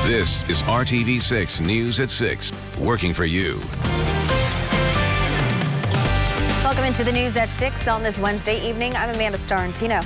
This is RTV6 News at 6, working for you. Welcome into the News at 6 on this Wednesday evening. I'm Amanda Starantino.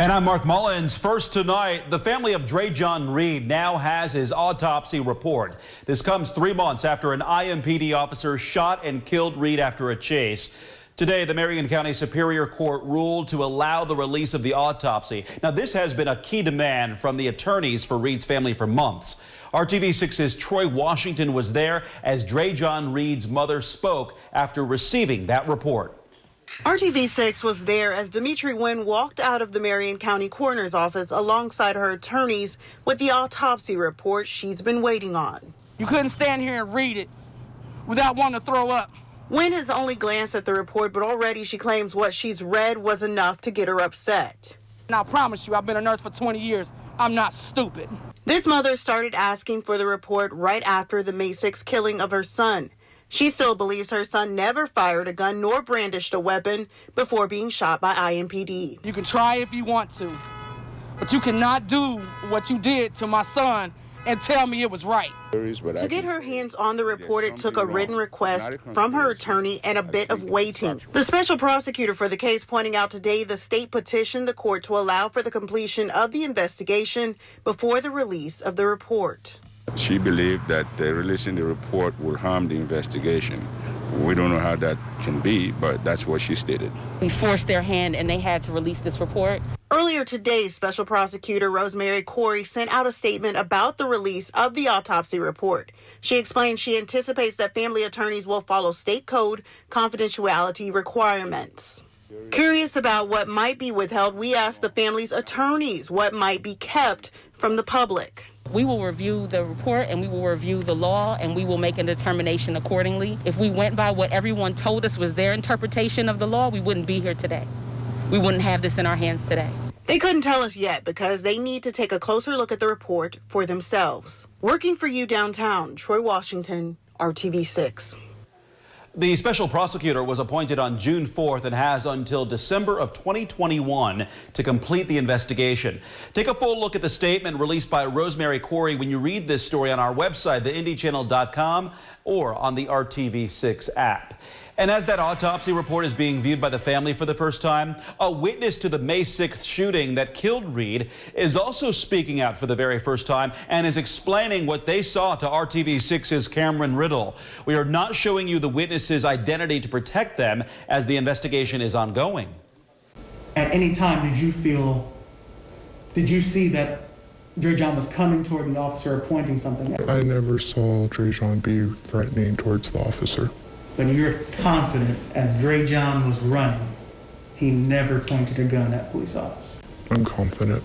And I'm Mark Mullins. First tonight, the family of Dreasjon Reed now has his autopsy report. This comes 3 months after an IMPD officer shot and killed Reed after a chase. Today, the Marion County Superior Court ruled to allow the release of the autopsy. Now, this has been a key demand from the attorneys for Reed's family for months. RTV6's Troy Washington was there as Dreasjon Reed's mother spoke after receiving that report. RTV6 was there as Dimitri Nguyen walked out of the Marion County Coroner's office alongside her attorneys with the autopsy report she's been waiting on. You couldn't stand here and read it without wanting to throw up. Nguyen has only glanced at the report, but already she claims what she's read was enough to get her upset. And I promise you, I've been a nurse for 20 years. I'm not stupid. This mother started asking for the report right after the May 6th killing of her son. She still believes her son never fired a gun nor brandished a weapon before being shot by IMPD. You can try if you want to, but you cannot do what you did to my son and tell me it was right. To get her hands on the report, it took a written request from her attorney and a bit of waiting. The special prosecutor for the case pointing out today the state petitioned the court to allow for the completion of the investigation before the release of the report. She believed that releasing the report would harm the investigation. We don't know how that can be, but that's what she stated. We forced their hand and they had to release this report. Earlier today, Special Prosecutor Rosemary Corey sent out a statement about the release of the autopsy report. She explained she anticipates that family attorneys will follow state code confidentiality requirements. Curious about what might be withheld, we asked the family's attorneys what might be kept from the public. We will review the report and we will review the law and we will make a determination accordingly. If we went by what everyone told us was their interpretation of the law, we wouldn't be here today. We wouldn't have this in our hands today. They couldn't tell us yet because they need to take a closer look at the report for themselves. Working for you downtown, Troy Washington, RTV6. The special prosecutor was appointed on June 4th and has until December of 2021 to complete the investigation. Take a full look at the statement released by Rosemary Corey when you read this story on our website, theindychannel.com, or on the RTV6 app. And as that autopsy report is being viewed by the family for the first time, a witness to the May 6th shooting that killed Reed is also speaking out for the very first time and is explaining what they saw to RTV6's Cameron Riddle. We are not showing you the witness's identity to protect them as the investigation is ongoing. At any time, did you see that Dreasjon was coming toward the officer or pointing something at him? I never saw Dreasjon be threatening towards the officer. But you're confident as Dreasjon was running, he never pointed a gun at a police officer? I'm confident.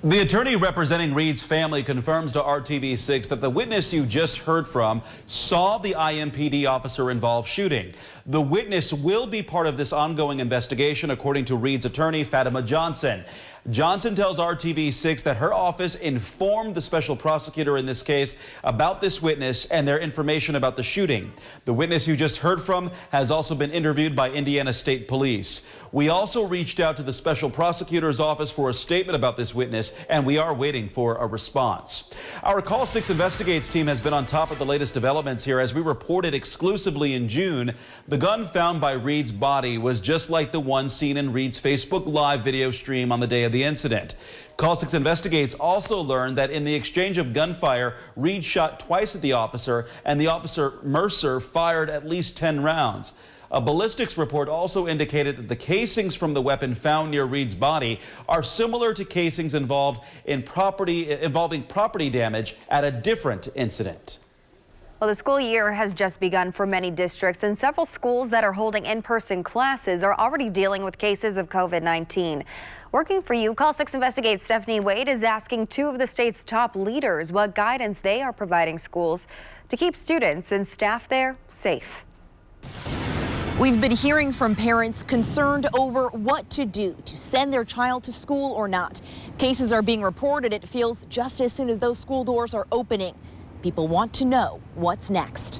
The attorney representing Reed's family confirms to RTV6 that the witness you just heard from saw the IMPD officer involved shooting. The witness will be part of this ongoing investigation, according to Reed's attorney, Fatima Johnson. Johnson tells RTV6 that her office informed the special prosecutor in this case about this witness and their information about the shooting. The witness you just heard from has also been interviewed by Indiana State Police. We also reached out to the special prosecutor's office for a statement about this witness, and we are waiting for a response. Our Call 6 Investigates team has been on top of the latest developments here. As we reported exclusively in June, the gun found by Reed's body was just like the one seen in Reed's Facebook Live video stream on the day of the incident. Call 6 Investigates also learned that in the exchange of gunfire, Reed shot twice at the officer, and the officer, Mercer, fired at least 10 rounds. A ballistics report also indicated that the casings from the weapon found near Reed's body are similar to casings involving property damage at a different incident. Well, the school year has just begun for many districts, and several schools that are holding in-person classes are already dealing with cases of COVID-19. Working for you, Call 6 Investigates Stephanie Wade is asking two of the state's top leaders what guidance they are providing schools to keep students and staff there safe. We've been hearing from parents concerned over what to do to send their child to school or not. Cases are being reported, it feels, just as soon as those school doors are opening. People want to know what's next.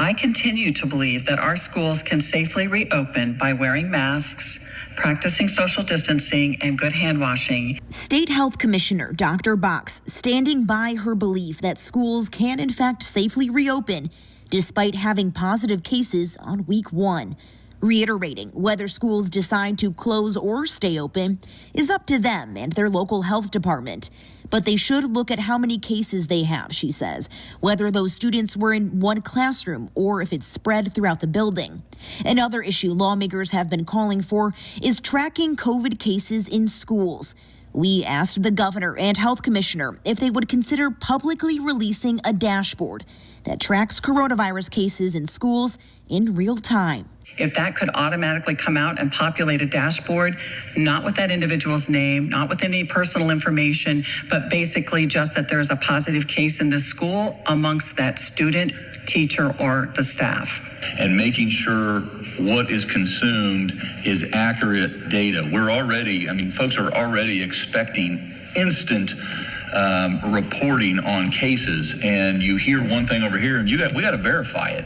I continue to believe that our schools can safely reopen by wearing masks, practicing social distancing, and good hand washing. State Health Commissioner Dr. Box standing by her belief that schools can in fact safely reopen despite having positive cases on week 1. Reiterating whether schools decide to close or stay open is up to them and their local health department. But they should look at how many cases they have, she says, whether those students were in one classroom or if it's spread throughout the building. Another issue lawmakers have been calling for is tracking COVID cases in schools. We asked the governor and health commissioner if they would consider publicly releasing a dashboard that tracks coronavirus cases in schools in real time. If that could automatically come out and populate a dashboard, not with that individual's name, not with any personal information, but basically just that there's a positive case in the school amongst that student, teacher, or the staff. And making sure what is consumed is accurate data. Folks are already expecting instant reporting on cases, and you hear one thing over here, and we got to verify it.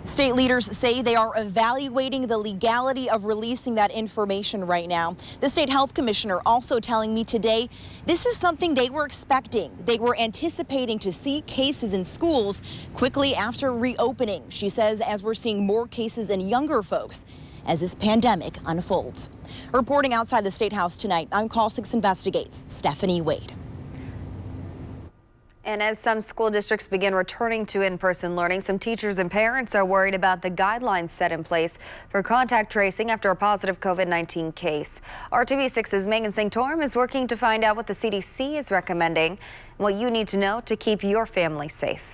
State leaders say they are evaluating the legality of releasing that information right now. The state health commissioner also telling me today this is something they were expecting. They were anticipating to see cases in schools quickly after reopening. She says as we're seeing more cases in younger folks as this pandemic unfolds. Reporting outside the State House tonight, I'm Call 6 Investigates Stephanie Wade. And as some school districts begin returning to in-person learning, some teachers and parents are worried about the guidelines set in place for contact tracing after a positive COVID-19 case. RTV6's Megan Sanctorum is working to find out what the CDC is recommending and what you need to know to keep your family safe.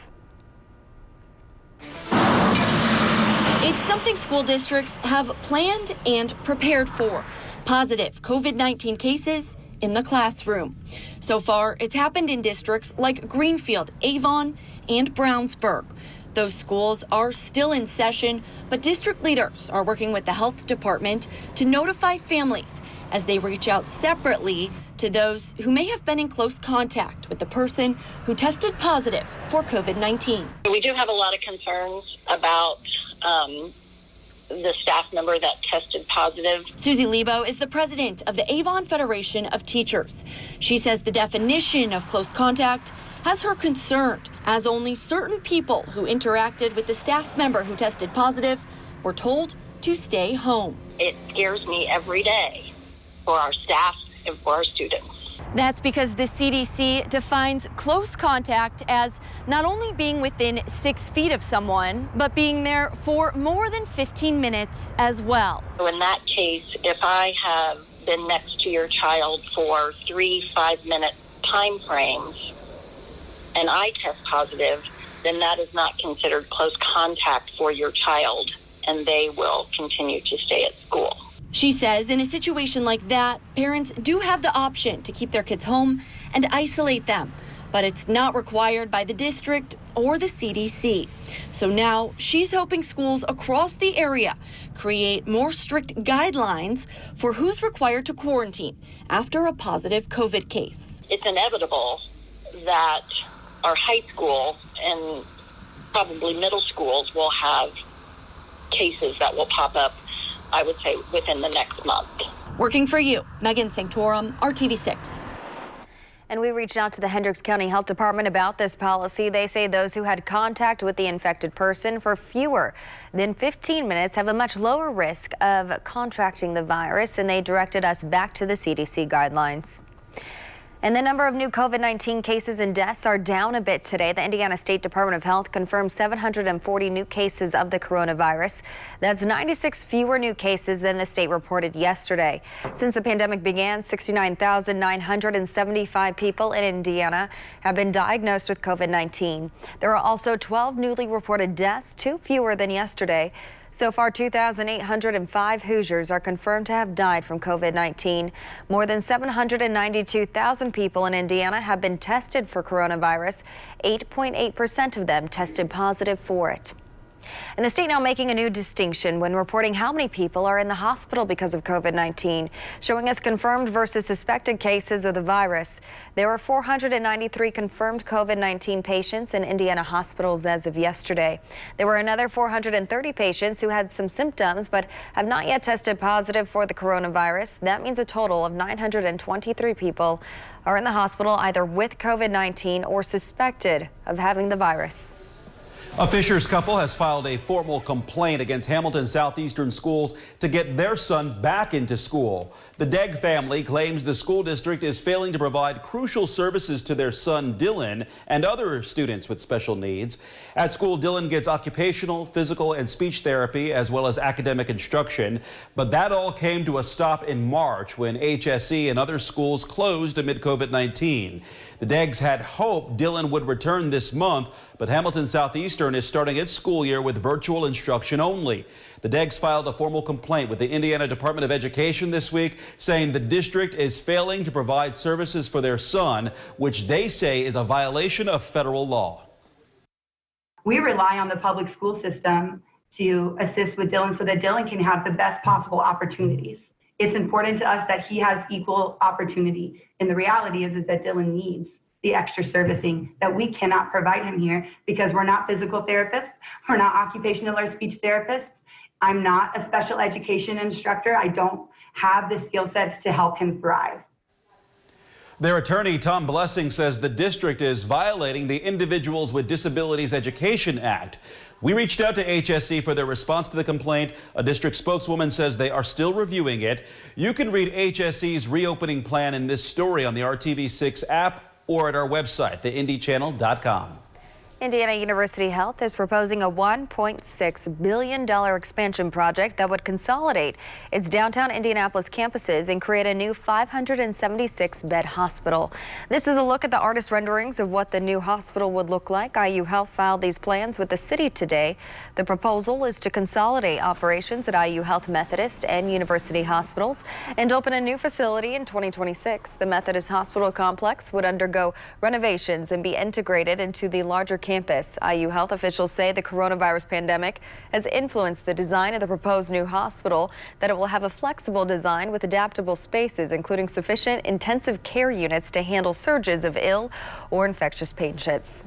It's something school districts have planned and prepared for. Positive COVID-19 cases in the classroom. So far, it's happened in districts like Greenfield, Avon, and Brownsburg. Those schools are still in session, but district leaders are working with the health department to notify families as they reach out separately to those who may have been in close contact with the person who tested positive for COVID-19. We do have a lot of concerns about the staff member that tested positive. Susie Lebo is the president of the Avon Federation of Teachers. She says the definition of close contact has her concerned, as only certain people who interacted with the staff member who tested positive were told to stay home. It scares me every day for our staff and for our students. That's because the CDC defines close contact as not only being within 6 feet of someone, but being there for more than 15 minutes as well. So in that case, if I have been next to your child for 3 5-minute time frames and I test positive, then that is not considered close contact for your child, and they will continue to stay at school. She says in a situation like that, parents do have the option to keep their kids home and isolate them, but it's not required by the district or the CDC. So now she's hoping schools across the area create more strict guidelines for who's required to quarantine after a positive COVID case. It's inevitable that our high school and probably middle schools will have cases that will pop up, I would say, within the next month. Working for you, Megan Sanctorum, RTV6. And we reached out to the Hendricks County Health Department about this policy. They say those who had contact with the infected person for fewer than 15 minutes have a much lower risk of contracting the virus, and they directed us back to the CDC guidelines. And the number of new COVID-19 cases and deaths are down a bit today. The Indiana State Department of Health confirmed 740 new cases of the coronavirus. That's 96 fewer new cases than the state reported yesterday. Since the pandemic began, 69,975 people in Indiana have been diagnosed with COVID-19. There are also 12 newly reported deaths, 2 fewer than yesterday. So far, 2,805 Hoosiers are confirmed to have died from COVID-19. More than 792,000 people in Indiana have been tested for coronavirus. 8.8% of them tested positive for it. And the state now making a new distinction when reporting how many people are in the hospital because of COVID-19, showing us confirmed versus suspected cases of the virus. There were 493 confirmed COVID-19 patients in Indiana hospitals as of yesterday. There were another 430 patients who had some symptoms but have not yet tested positive for the coronavirus. That means a total of 923 people are in the hospital either with COVID-19 or suspected of having the virus. A Fishers couple has filed a formal complaint against Hamilton Southeastern schools to get their son back into school. The Degg family claims the school district is failing to provide crucial services to their son Dylan and other students with special needs. At school, Dylan gets occupational, physical, and speech therapy as well as academic instruction. But that all came to a stop in March when HSE and other schools closed amid COVID-19. The Deggs had hoped Dylan would return this month, but Hamilton Southeastern is starting its school year with virtual instruction only. The Deggs filed a formal complaint with the Indiana Department of Education this week, saying the district is failing to provide services for their son, which they say is a violation of federal law. We rely on the public school system to assist with Dylan so that Dylan can have the best possible opportunities. It's important to us that he has equal opportunity. And the reality is that Dylan needs the extra servicing that we cannot provide him here because we're not physical therapists. We're not occupational or speech therapists. I'm not a special education instructor. I don't have the skill sets to help him thrive. Their attorney, Tom Blessing, says the district is violating the Individuals with Disabilities Education Act. We reached out to HSE for their response to the complaint. A district spokeswoman says they are still reviewing it. You can read HSE's reopening plan in this story on the RTV6 app or at our website, theindychannel.com. Indiana University Health is proposing a $1.6 billion expansion project that would consolidate its downtown Indianapolis campuses and create a new 576-bed hospital. This is a look at the artist renderings of what the new hospital would look like. IU Health filed these plans with the city today. The proposal is to consolidate operations at IU Health Methodist and University hospitals and open a new facility in 2026. The Methodist Hospital complex would undergo renovations and be integrated into the larger campus. IU Health officials say the coronavirus pandemic has influenced the design of the proposed new hospital, that it will have a flexible design with adaptable spaces, including sufficient intensive care units to handle surges of ill or infectious patients.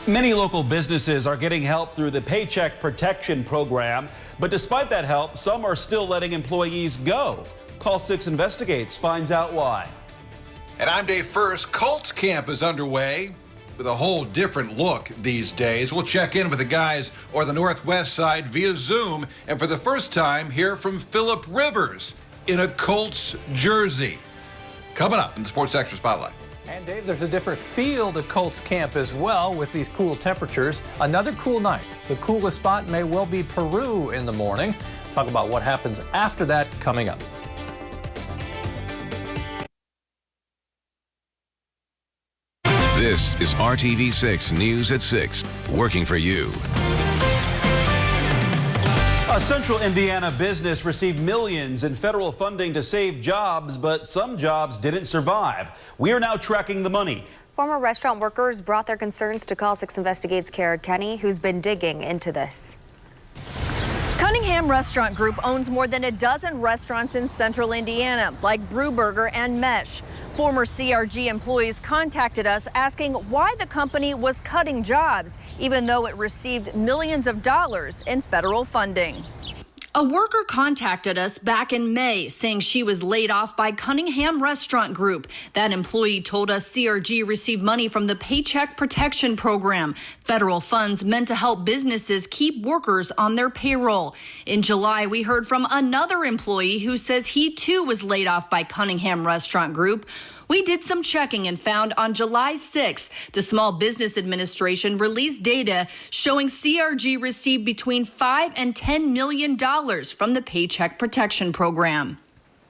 Many local businesses are getting help through the Paycheck Protection Program, but despite that help, some are still letting employees go. Call 6 Investigates finds out why. And I'm Dave First. Colts camp is underway with a whole different look these days. We'll check in with the guys on the Northwest side via Zoom, and for the first time hear from Phillip Rivers in a Colts jersey. Coming up in the Sports Extra Spotlight. And Dave, there's a different feel to Colts camp as well with these cool temperatures. Another cool night. The coolest spot may well be Peru in the morning. Talk about what happens after that coming up. This is RTV6 News at 6, working for you. A central Indiana business received millions in federal funding to save jobs, but some jobs didn't survive. We are now tracking the money. Former restaurant workers brought their concerns to Call 6 Investigates' Kara Kenny, who's been digging into this. Cunningham Restaurant Group owns more than a dozen restaurants in central Indiana, like Brewburger and Mesh. Former CRG employees contacted us asking why the company was cutting jobs, even though it received millions of dollars in federal funding. A worker contacted us back in May saying she was laid off by Cunningham Restaurant Group. That employee told us CRG received money from the Paycheck Protection Program, federal funds meant to help businesses keep workers on their payroll. In July, we heard from another employee who says he too was laid off by Cunningham Restaurant Group. We did some checking and found on July 6th, the Small Business Administration released data showing CRG received between $5 and $10 million from the Paycheck Protection Program.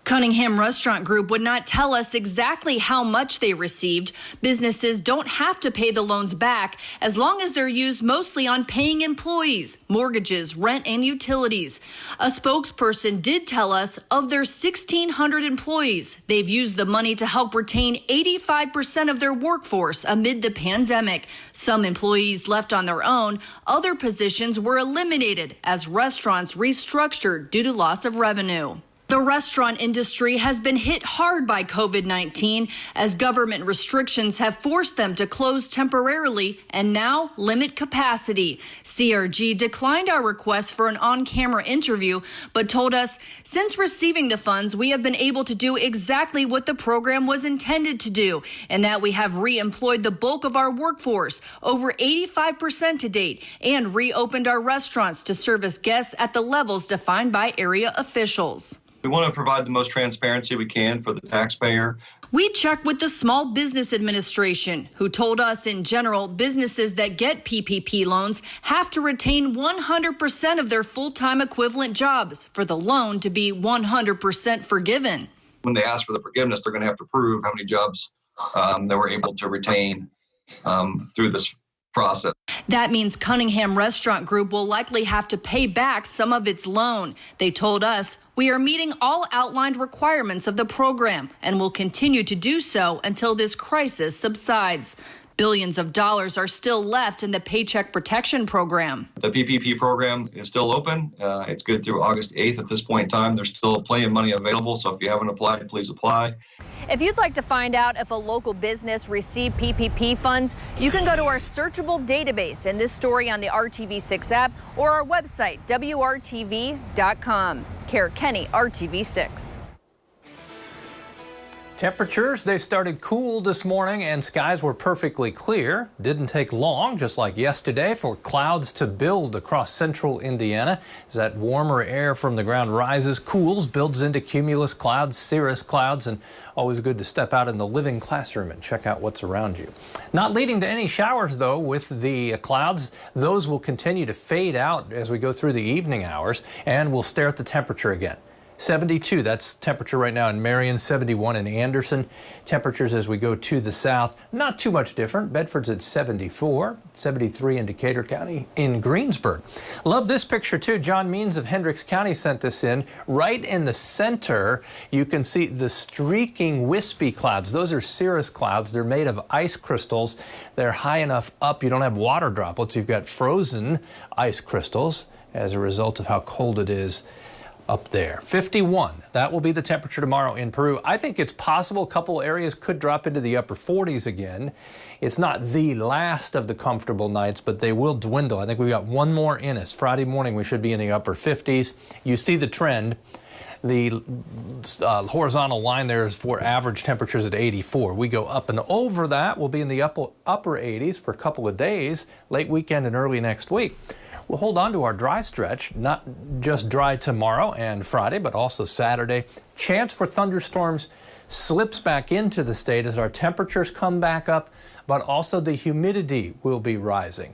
Cunningham Restaurant Group would not tell us exactly how much they received. Businesses don't have to pay the loans back as long as they're used mostly on paying employees, mortgages, rent, and utilities. A spokesperson did tell us of their 1,600 employees, they've used the money to help retain 85% of their workforce amid the pandemic. Some employees left on their own. Other positions were eliminated as restaurants restructured due to loss of revenue. The restaurant industry has been hit hard by COVID-19 as government restrictions have forced them to close temporarily and now limit capacity. CRG declined our request for an on-camera interview, but told us since receiving the funds, we have been able to do exactly what the program was intended to do, and that we have re-employed the bulk of our workforce, over 85% to date, and reopened our restaurants to service guests at the levels defined by area officials. We want to provide the most transparency we can for the taxpayer. We checked with the Small Business Administration, who told us in general, businesses that get PPP loans have to retain 100% of their full-time equivalent jobs for the loan to be 100% forgiven. When they ask for the forgiveness, they're going to have to prove how many jobs they were able to retain through this process. That means Cunningham Restaurant Group will likely have to pay back some of its loan. They told us, we are meeting all outlined requirements of the program and will continue to do so until this crisis subsides. Billions of dollars are still left in the Paycheck Protection Program. The PPP program is still open. It's good through August 8th at this point in time. There's still plenty of money available, so if you haven't applied, please apply. If you'd like to find out if a local business received PPP funds, you can go to our searchable database in this story on the RTV6 app or our website, WRTV.com. Kara Kenny, RTV6. Temperatures, they started cool this morning and skies were perfectly clear. Didn't take long, just like yesterday, for clouds to build across central Indiana. As that warmer air from the ground rises, cools, builds into cumulus clouds, cirrus clouds, and always good to step out in the living classroom and check out what's around you. Not leading to any showers, though, with the clouds. Those will continue to fade out as we go through the evening hours, and we'll stare at the temperature again. 72, that's temperature right now in Marion, 71 in Anderson. Temperatures as we go to the south, not too much different. Bedford's at 74, 73 in Decatur County in Greensburg. Love this picture too. John Means of Hendricks County sent this in. Right in the center, you can see the streaking wispy clouds. Those are cirrus clouds. They're made of ice crystals. They're high enough up you don't have water droplets. You've got frozen ice crystals as a result of how cold it is up there. 51, that will be the temperature tomorrow in Peru. I think it's possible a couple areas could drop into the upper 40s again. It's not the last of the comfortable nights, but they will dwindle. I think we've got one more in us. Friday morning we should be in the upper 50s. You see the trend. The horizontal line there is for average temperatures at 84. We go up and over that. We'll be in the upper 80s for a couple of days, late weekend and early next week. We'll hold on to our dry stretch, not just dry tomorrow and Friday, but also Saturday. Chance for thunderstorms slips back into the state as our temperatures come back up, but also the humidity will be rising.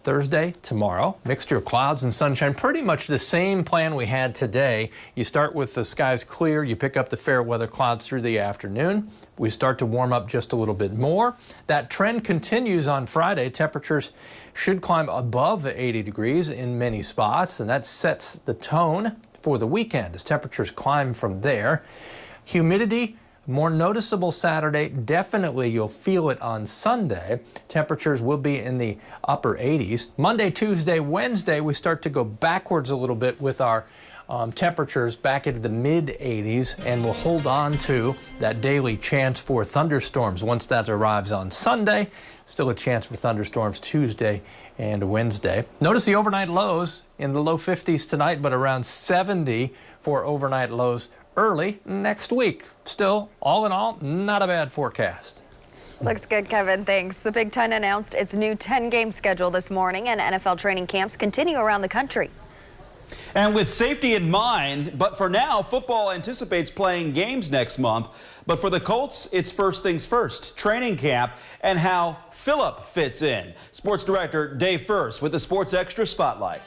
Thursday, tomorrow, mixture of clouds and sunshine, pretty much the same plan we had today. You start with the skies clear, you pick up the fair weather clouds through the afternoon. We start to warm up just a little bit more. That trend continues on Friday. Temperatures should climb above 80 degrees in many spots, and that sets the tone for the weekend as temperatures climb from there. Humidity, more noticeable Saturday. Definitely you'll feel it on Sunday. Temperatures will be in the upper 80s. Monday, Tuesday, Wednesday, we start to go backwards a little bit with our temperatures back into the mid-80s, and we'll hold on to that daily chance for thunderstorms. Once that arrives on Sunday, still a chance for thunderstorms Tuesday and Wednesday. Notice the overnight lows in the low 50s tonight, but around 70 for overnight lows early next week. Still, all in all, not a bad forecast. Looks good, Kevin. Thanks. The Big Ten announced its new 10-game schedule this morning, and NFL training camps continue around the country. And with safety in mind, but for now, football anticipates playing games next month. But for the Colts, it's first things first, training camp and how Phillip fits in. Sports director Dave First with the Sports Extra Spotlight.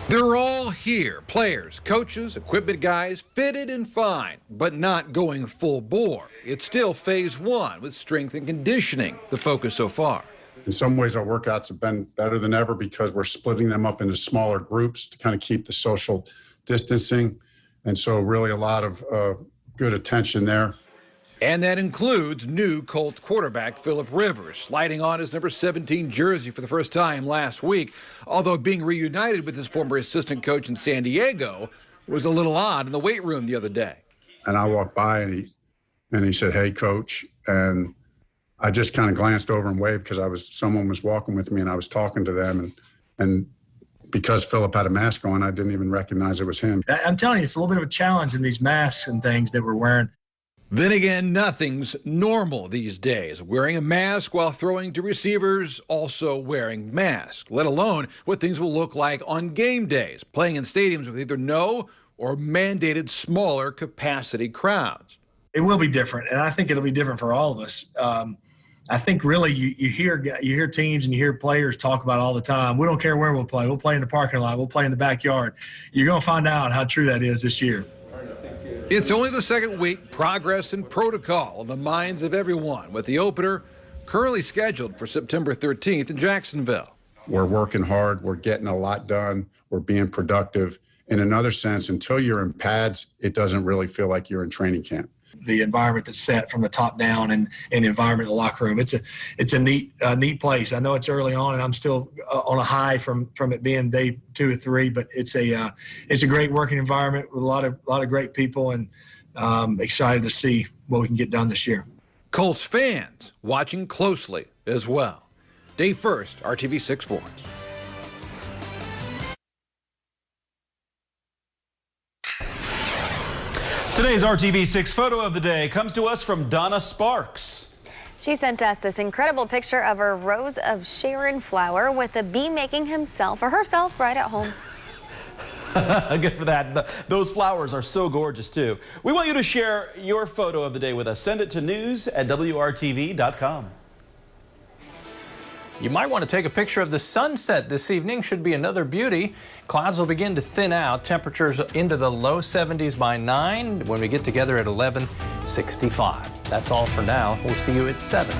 They're all here. Players, coaches, equipment guys, fitted and fine, but not going full bore. It's still phase one with strength and conditioning, the focus so far. In some ways, our workouts have been better than ever because we're splitting them up into smaller groups to kind of keep the social distancing. And so really a lot of good attention there. And that includes new Colts quarterback Philip Rivers, sliding on his number 17 jersey for the first time last week, although being reunited with his former assistant coach in San Diego was a little odd in the weight room the other day. And I walked by and he said, "Hey, coach." And I just kind of glanced over and waved because someone was walking with me and I was talking to them. And because Philip had a mask on, I didn't even recognize it was him. I'm telling you, it's a little bit of a challenge in these masks and things that we're wearing. Then again, nothing's normal these days. Wearing a mask while throwing to receivers, also wearing masks, let alone what things will look like on game days, playing in stadiums with either no or mandated smaller capacity crowds. It will be different, and I think it'll be different for all of us. I think really you hear teams and you hear players talk about it all the time. We don't care where we'll play. We'll play in the parking lot. We'll play in the backyard. You're going to find out how true that is this year. It's only the second week, progress and protocol in the minds of everyone, with the opener currently scheduled for September 13th in Jacksonville. We're working hard. We're getting a lot done. We're being productive. In another sense, until you're in pads, it doesn't really feel like you're in training camp. The environment that's set from the top down and the environment in the locker room. It's a neat place. I know it's early on and I'm still on a high from it being day 2 or 3, but it's a great working environment with a lot of great people, and excited to see what we can get done this year. Colts fans watching closely as well. Dave First, RTV6 Sports. Today's RTV6 photo of the day comes to us from Donna Sparks. She sent us this incredible picture of a rose of Sharon flower with a bee making himself or herself right at home. Good for that. Those flowers are so gorgeous too. We want you to share your photo of the day with us. Send it to news@wrtv.com. You might want to take a picture of the sunset this evening. Should be another beauty. Clouds will begin to thin out. Temperatures into the low 70s by 9. When we get together at 11, 65. That's all for now. We'll see you at 7.